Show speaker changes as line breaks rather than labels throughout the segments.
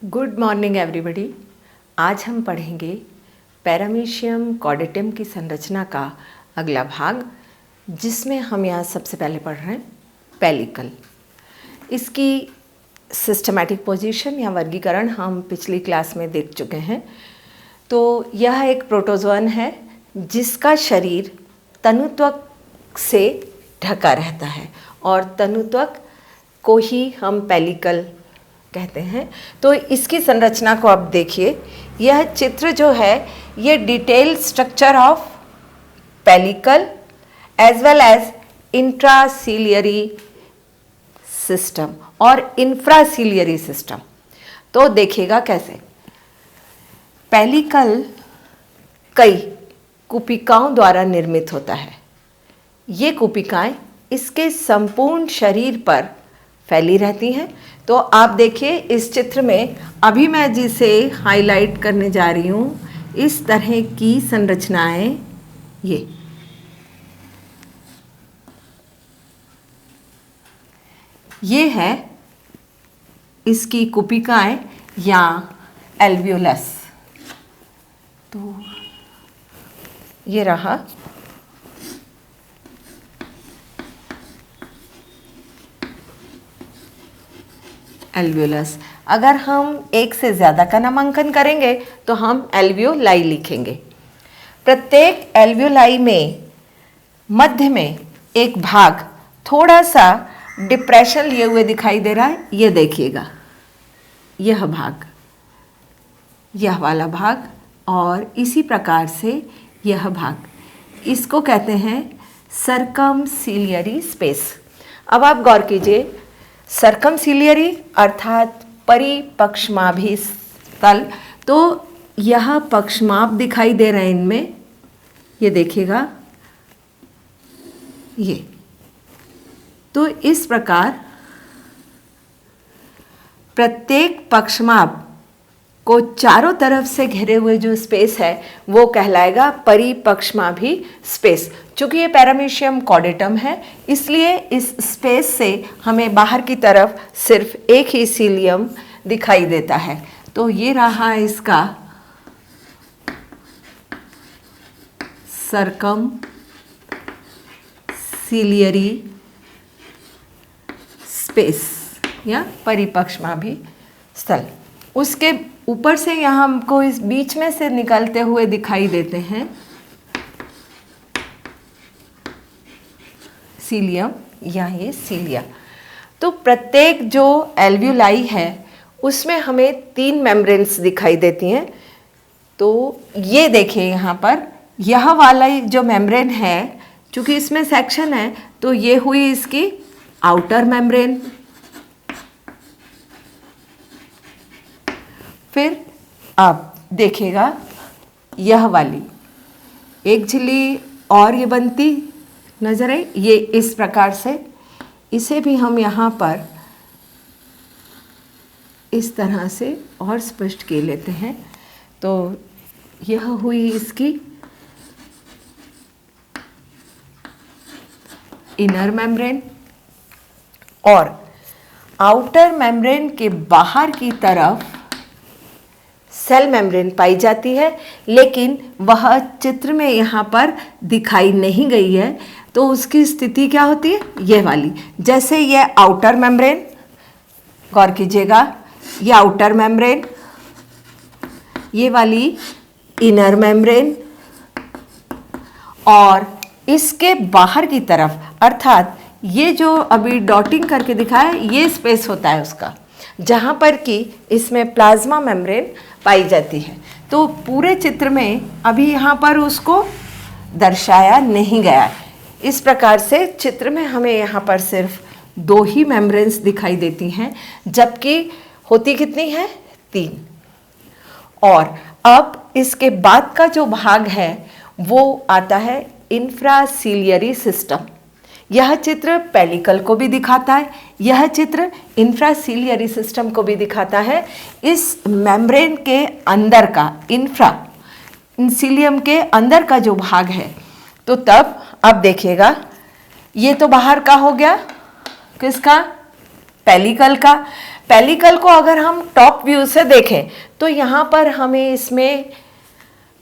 Good morning everybody. आज हम पढ़ेंगे पैरामीशियम कॉर्डेटम की संरचना का अगला भाग, जिसमें हम यहाँ सबसे पहले पढ़ रहे हैं पेलिकल। इसकी सिस्टमैटिक पोजीशन या वर्गीकरण हम पिछली क्लास में देख चुके हैं। तो यह एक प्रोटोजोअन है जिसका शरीर तनुत्वक से ढका रहता है और तनुत्वक को ही हम पेलिकल कहते हैं। तो इसकी संरचना को आप देखिए, यह चित्र जो है ये detail structure of pellicle as well as intraciliary system और इंफ्रासिलियरी सिस्टम। तो देखिएगा कैसे पेलिकल कई कुपिकाओं द्वारा निर्मित होता है। ये कुपिकाएं इसके संपूर्ण शरीर पर फैली रहती हैं। तो आप देखिए इस चित्र में अभी मैं जिसे हाईलाइट करने जा रही हूँ, इस तरह की संरचनाएं ये है इसकी कुपिकाएं या एल्वियोलस। तो ये रहा एल्वियोलस। अगर हम एक से ज़्यादा का नामांकन करेंगे तो हम एल्वियोलाई लिखेंगे। प्रत्येक एल्वियोलाई में मध्य में एक भाग थोड़ा सा डिप्रेशन लिए हुए दिखाई दे रहा है। ये देखिएगा, यह भाग, यह वाला भाग और इसी प्रकार से यह भाग, इसको कहते हैं सर्कमसिलियरी स्पेस। अब आप गौर कीजिए, सर्कमसिलियरी अर्थात परिपक्ष्माभि स्थल, तो यह पक्ष्माभ दिखाई दे रहे हैं इनमें, ये देखिएगा ये। तो इस प्रकार प्रत्येक पक्ष्माभ को चारों तरफ से घेरे हुए जो स्पेस है वो कहलाएगा परिपक्ष्माभि स्पेस। चूँकि ये पैरामीशियम कॉर्डेटम है, इसलिए इस स्पेस से हमें बाहर की तरफ सिर्फ एक ही सीलियम दिखाई देता है। तो ये रहा इसका सर्कम सिलियरी स्पेस या परिपक्ष्माभि स्थल। उसके ऊपर से यहाँ हमको इस बीच में से निकलते हुए दिखाई देते हैं सीलियम या ये सीलिया। तो प्रत्येक जो एल्वियोलाई है उसमें हमें 3 मेम्ब्रेन्स दिखाई देती हैं। तो ये देखिए यहाँ पर यह वाला जो मेम्ब्रेन है, चूँकि इसमें सेक्शन है तो ये हुई इसकी आउटर मेम्ब्रेन। फिर आप देखिएगा यह वाली एक झिल्ली और ये बनती नजर आई, ये इस प्रकार से, इसे भी हम यहाँ पर इस तरह से और स्पष्ट किए लेते हैं। तो यह हुई इसकी इनर मेम्ब्रेन और आउटर मेम्ब्रेन के बाहर की तरफ सेल मेम्ब्रेन पाई जाती है, लेकिन वह चित्र में यहाँ पर दिखाई नहीं गई है। तो उसकी स्थिति क्या होती है, ये वाली। जैसे ये आउटर मेम्ब्रेन, गौर कीजिएगा, ये आउटर मेम्ब्रेन, ये वाली इनर मेम्ब्रेन, और इसके बाहर की तरफ अर्थात ये जो अभी डॉटिंग करके दिखाया है, ये स्पेस होता है उसका, जहाँ पर कि इसमें प्लाज्मा मेम्ब्रेन पाई जाती है। तो पूरे चित्र में अभी यहाँ पर उसको दर्शाया नहीं गया है। इस प्रकार से चित्र में हमें यहाँ पर सिर्फ 2 ही मेम्ब्रेन्स दिखाई देती हैं, जबकि होती कितनी है, 3। और अब इसके बाद का जो भाग है वो आता है इंफ्रासिलियरी सिस्टम। यह चित्र पेलिकल को भी दिखाता है, यह चित्र इंफ्रासिलियरी सिस्टम को भी दिखाता है। इस मेम्ब्रेन के अंदर का इंफ्रासिलियम के अंदर का जो भाग है, तो तब अब देखिएगा ये तो बाहर का हो गया, किसका, पेलिकल का। पेलिकल को अगर हम टॉप व्यू से देखें तो यहाँ पर हमें इसमें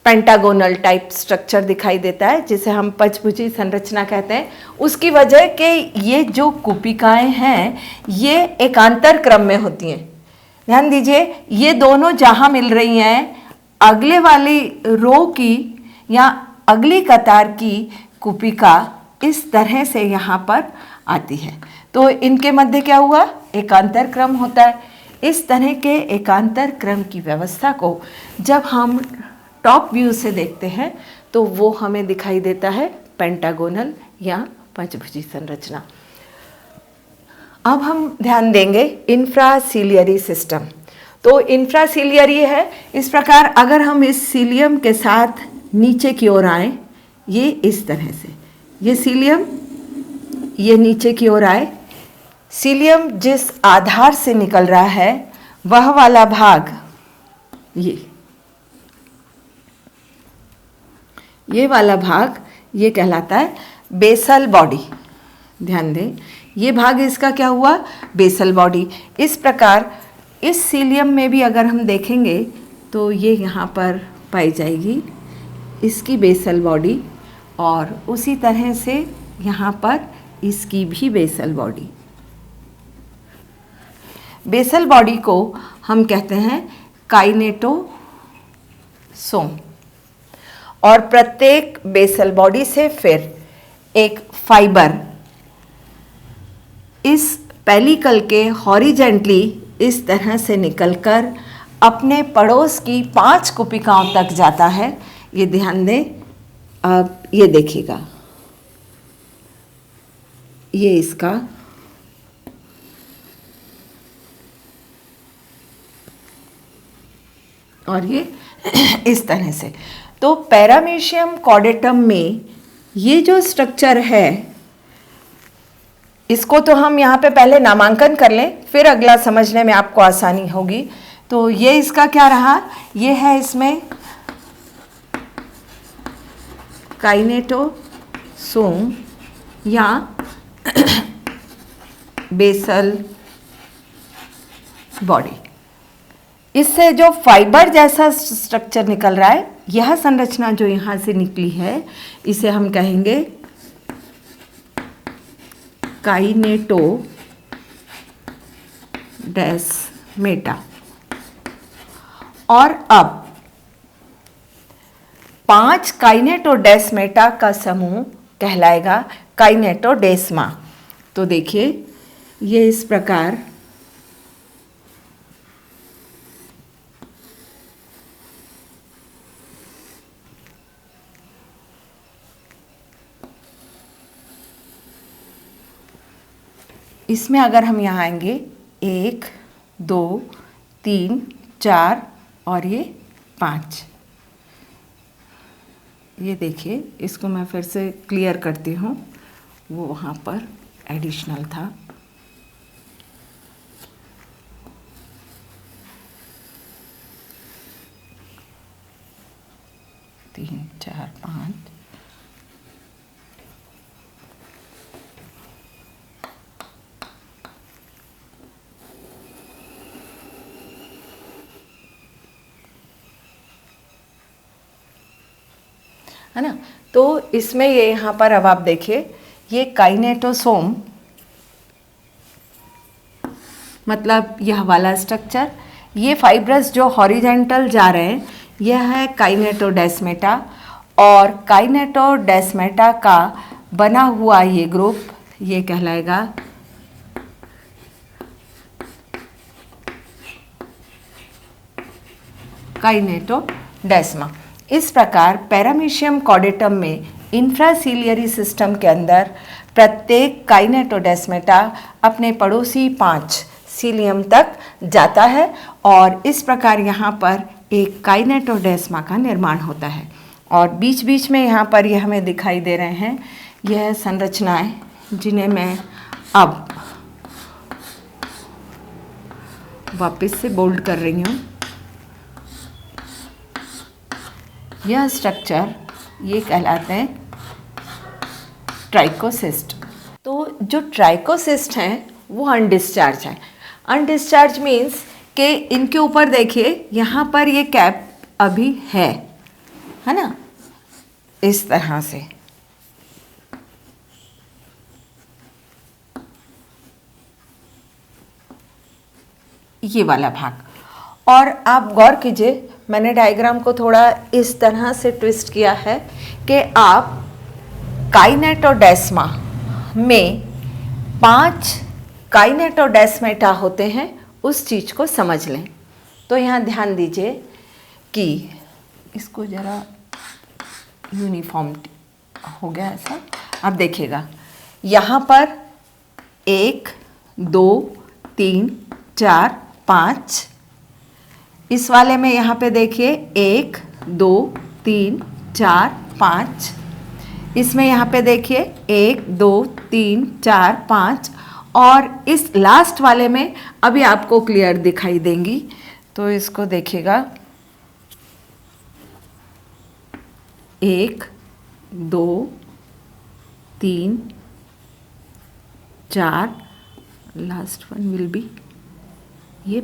पेंटागोनल टाइप स्ट्रक्चर दिखाई देता है, जिसे हम पंचभुजी संरचना कहते हैं। उसकी वजह कि ये जो कुपिकाएं हैं ये एकांतर क्रम में होती हैं। ध्यान दीजिए, ये दोनों जहाँ मिल रही हैं, अगले वाली रो की या अगली कतार की कुपिका इस तरह से यहाँ पर आती है, तो इनके मध्य क्या हुआ, एकांतर क्रम होता है। इस तरह के एकांतर क्रम की व्यवस्था को जब हम टॉप व्यू से देखते हैं तो वो हमें दिखाई देता है पेंटागोनल या पंचभुजी संरचना। अब हम ध्यान देंगे इंफ्रासीलियरी सिस्टम। तो इंफ्रासीलियरी है इस प्रकार, अगर हम इस सीलियम के साथ नीचे की ओर आए, ये इस तरह से, ये सीलियम ये नीचे की ओर आए, सीलियम जिस आधार से निकल रहा है वह वाला भाग ये वाला भाग ये कहलाता है बेसल बॉडी। ध्यान दें, ये भाग इसका क्या हुआ, बेसल बॉडी। इस प्रकार इस सीलियम में भी अगर हम देखेंगे तो ये यहाँ पर पाई जाएगी इसकी बेसल बॉडी, और उसी तरह से यहाँ पर इसकी भी बेसल बॉडी। बेसल बॉडी को हम कहते हैं काइनेटोसोम, और प्रत्येक बेसल बॉडी से फिर एक फाइबर इस पेलिकल के हॉरिजेंटली इस तरह से निकलकर अपने पड़ोस की 5 कुपिकाओं तक जाता है। ये ध्यान दें, अब ये देखिएगा, ये इसका और ये इस तरह से। तो पैरामीशियम कॉर्डेटम में ये जो स्ट्रक्चर है, इसको तो हम यहाँ पे पहले नामांकन कर लें, फिर अगला समझने में आपको आसानी होगी। तो ये इसका क्या रहा, ये है इसमें काइनेटोसोम या बेसल बॉडी। इससे जो फाइबर जैसा स्ट्रक्चर निकल रहा है, यह संरचना जो यहाँ से निकली है, इसे हम कहेंगे काइनेटोडेस्मेटा। और अब 5 काइनेटोडेस्मेटा का समूह कहलाएगा काइनेटोडेस्मा। तो देखिए, ये इस प्रकार इसमें अगर हम यहाँ आएंगे 1 2 3 4 और ये 5, ये देखिए, इसको मैं फिर से क्लियर करती हूँ, वो वहाँ पर एडिशनल था। तीन चार पाँच, है ना। तो इसमें ये यहाँ पर अब आप देखिए, ये काइनेटोसोम मतलब यह वाला स्ट्रक्चर, ये फाइब्रस जो हॉरिजेंटल जा रहे हैं, यह है काइनेटोडेस्मेटा, और काइनेटोडेस्मेटा का बना हुआ ये ग्रुप ये कहलाएगा काइनेटोडेस्मा। इस प्रकार पैरामीशियम कॉर्डेटम में इंफ्रासीलियरी सिस्टम के अंदर प्रत्येक काइनेटोडेस्मेटा अपने पड़ोसी 5 सीलियम तक जाता है, और इस प्रकार यहाँ पर एक काइनेटोडेस्मा का निर्माण होता है। और बीच बीच में यहाँ पर ये हमें दिखाई दे रहे हैं यह संरचनाएं, जिन्हें मैं अब वापस से बोल्ड कर रही हूँ। यह स्ट्रक्चर ये कहलाते हैं ट्राइकोसिस्ट। तो जो ट्राइकोसिस्ट हैं वो अनडिस्चार्ज हैं। अनडिस्चार्ज मीन्स कि इनके ऊपर देखिए यहाँ पर ये कैप अभी है ना, इस तरह से। ये वाला भाग। और आप गौर कीजिए, मैंने डायग्राम को थोड़ा इस तरह से ट्विस्ट किया है कि आप काइनेटोडेस्मा में 5 काइनेटोडेस्मेटा होते हैं, उस चीज़ को समझ लें। तो यहाँ ध्यान दीजिए कि इसको ज़रा यूनिफॉर्म हो गया ऐसा। अब देखिएगा यहाँ पर 1 2 3 4 5, इस वाले में यहाँ पे देखिए 1 2 3 4 5, इसमें यहाँ पे देखिए 1 2 3 4 5, और इस लास्ट वाले में अभी आपको क्लियर दिखाई देंगी। तो इसको देखिएगा 1 2 3 4, लास्ट वन विल बी ये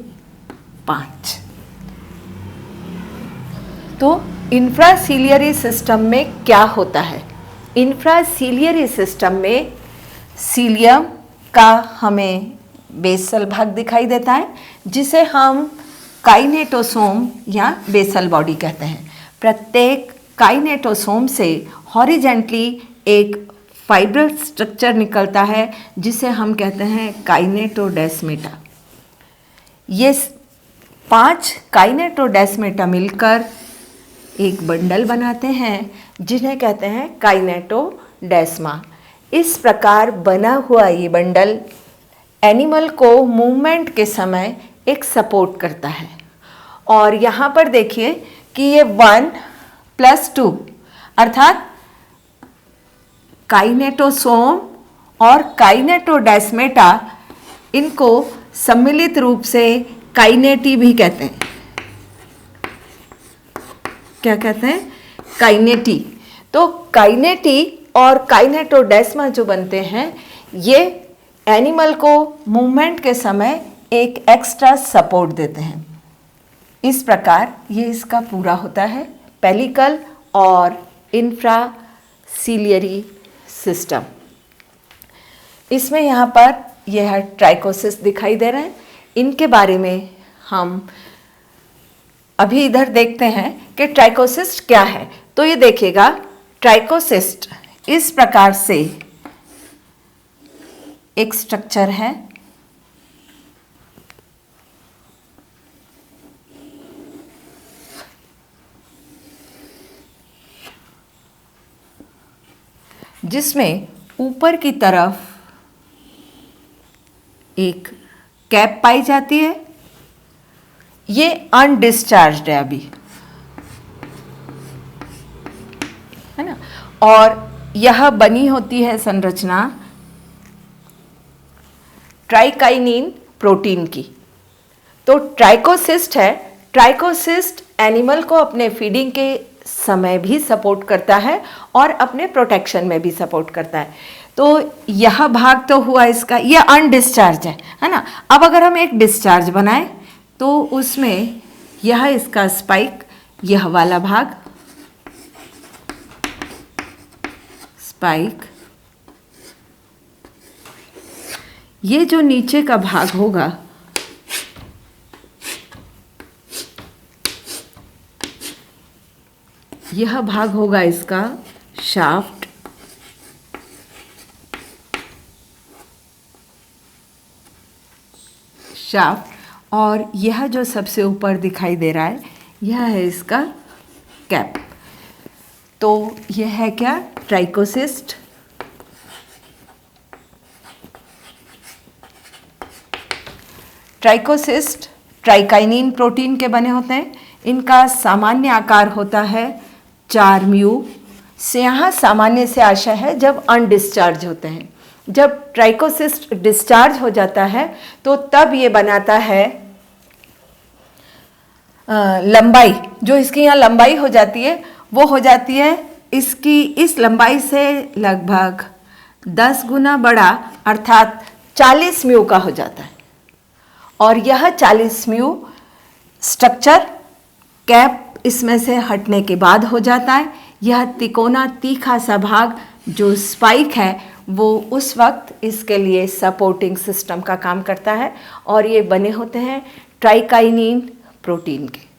5। तो इंफ्रासीलियरी सिस्टम में क्या होता है? इंफ्रासीलियरी सिस्टम में सीलियम का हमें बेसल भाग दिखाई देता है, जिसे हम काइनेटोसोम या बेसल बॉडी कहते हैं। प्रत्येक काइनेटोसोम से हॉरिजेंटली एक फाइब्रस स्ट्रक्चर निकलता है, जिसे हम कहते हैं काइनेटोडेस्मेटा। ये 5 काइनेटोडेस्मेटा मिलकर एक बंडल बनाते हैं, जिन्हें कहते हैं काइनेटोडेस्मा। इस प्रकार बना हुआ ये बंडल एनिमल को मूवमेंट के समय एक सपोर्ट करता है। और यहाँ पर देखिए कि ये 1 + 2 अर्थात काइनेटोसोम और काइनेटोडेस्मेटा, इनको सम्मिलित रूप से काइनेटी भी कहते हैं। क्या कहते हैं? काइनेटी। तो काइनेटी और काइनेटोडेस्मा जो बनते हैं, ये एनिमल को मूवमेंट के समय एक एक्स्ट्रा सपोर्ट देते हैं। इस प्रकार ये इसका पूरा होता है पेलिकल और इंफ्रासीलियरी सिस्टम। इसमें यहाँ पर यह ट्राइकोसिस दिखाई दे रहे हैं। इनके बारे में हम अभी इधर देखते हैं कि ट्राइकोसिस्ट क्या है। तो ये देखिएगा, ट्राइकोसिस्ट इस प्रकार से एक स्ट्रक्चर है। जिसमें ऊपर की तरफ एक कैप पाई जाती है। ये अनडिस्चार्ज्ड है अभी, है ना। और यह बनी होती है संरचना ट्राइकाइनिन प्रोटीन की। तो ट्राइकोसिस्ट है। ट्राइकोसिस्ट एनिमल को अपने फीडिंग के समय भी सपोर्ट करता है और अपने प्रोटेक्शन में भी सपोर्ट करता है। तो यह भाग तो हुआ इसका, यह अनडिस्चार्ज है ना। अब अगर हम एक डिस्चार्ज बनाएं तो उसमें यह इसका स्पाइक, यह वाला भाग स्पाइक, ये जो नीचे का भाग होगा यह भाग होगा इसका शाफ्ट, और यह जो सबसे ऊपर दिखाई दे रहा है यह है इसका कैप। तो यह है क्या? ट्राइकोसिस्ट। ट्राइकोसिस्ट ट्राइकाइनिन प्रोटीन के बने होते हैं। इनका सामान्य आकार होता है 4 म्यू से। यहाँ सामान्य से आशय है जब अनडिस्चार्ज होते हैं। जब ट्राइकोसिस्ट डिस्चार्ज हो जाता है तो तब ये बनाता है लंबाई, जो इसकी यहाँ लंबाई हो जाती है वो हो जाती है इसकी इस लंबाई से लगभग 10 गुना बड़ा, अर्थात 40 म्यू का हो जाता है। और यह 40 म्यू स्ट्रक्चर कैप इसमें से हटने के बाद हो जाता है। यह तिकोना तीखा सा भाग जो स्पाइक है वो उस वक्त इसके लिए सपोर्टिंग सिस्टम का काम करता है और ये बने होते हैं ट्राइकाइनिन प्रोटीन के।